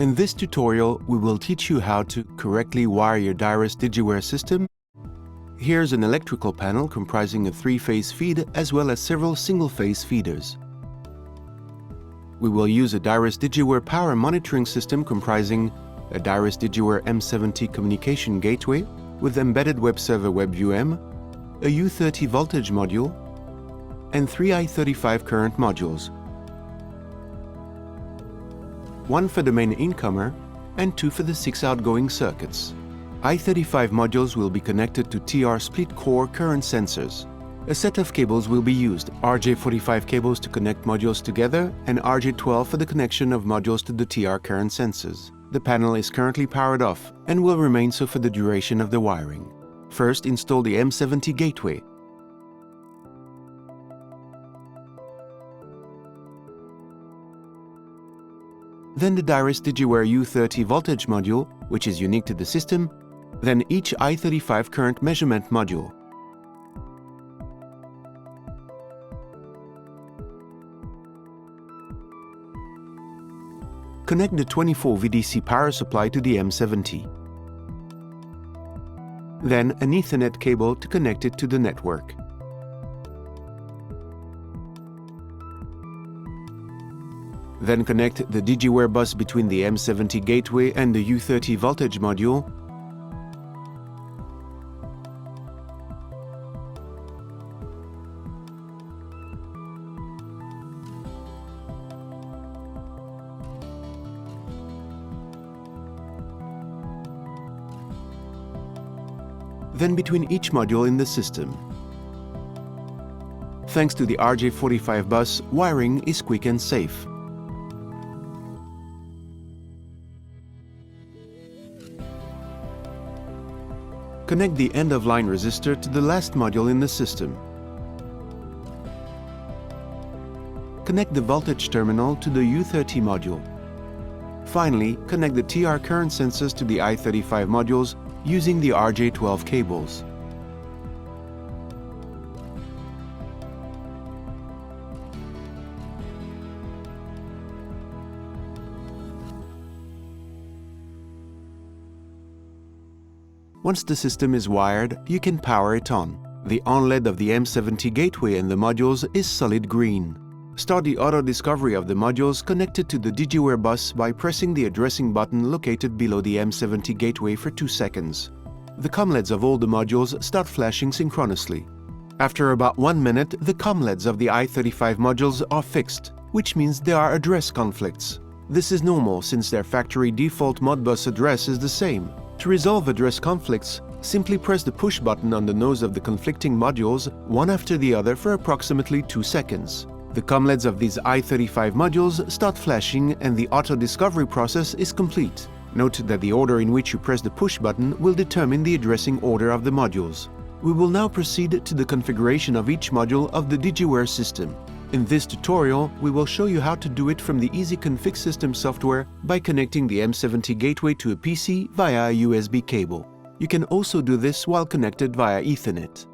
In this tutorial, we will teach you how to correctly wire your DIRIS Digiware system. Here's an electrical panel comprising a 3-phase feed as well as several single-phase feeders. We will use a DIRIS Digiware power monitoring system comprising a DIRIS Digiware M70 communication gateway with embedded web server WebVM, a U30 voltage module, and 3 I35 current modules. 1 for the main incomer and 2 for the 6 outgoing circuits. I35 modules will be connected to TR split core current sensors. A set of cables will be used, RJ45 cables to connect modules together and RJ12 for the connection of modules to the TR current sensors. The panel is currently powered off and will remain so for the duration of the wiring. First, install the M70 gateway. Then the DIRIS Digiware U30 voltage module, which is unique to the system, then each I35 current measurement module. Connect the 24 VDC power supply to the M70. Then an Ethernet cable to connect it to the network. Then connect the Digiware bus between the M70 gateway and the U30 voltage module. Then between each module in the system. Thanks to the RJ45 bus, wiring is quick and safe. Connect the end-of-line resistor to the last module in the system. Connect the voltage terminal to the U30 module. Finally, connect the TR current sensors to the I35 modules using the RJ12 cables. Once the system is wired, you can power it on. The on LED of the M70 gateway and the modules is solid green. Start the auto discovery of the modules connected to the Digiware bus by pressing the addressing button located below the M70 gateway for 2 seconds. The COM LEDs of all the modules start flashing synchronously. After about 1 minute, the COM LEDs of the I35 modules are fixed, which means there are address conflicts. This is normal since their factory default Modbus address is the same. To resolve address conflicts, simply press the push button on the nose of the conflicting modules one after the other for approximately 2 seconds. The COM LEDs of these I35 modules start flashing and the auto discovery process is complete. Note that the order in which you press the push button will determine the addressing order of the modules. We will now proceed to the configuration of each module of the Digiware system. In this tutorial, we will show you how to do it from the Easy Config System software by connecting the M70 gateway to a PC via a USB cable. You can also do this while connected via Ethernet.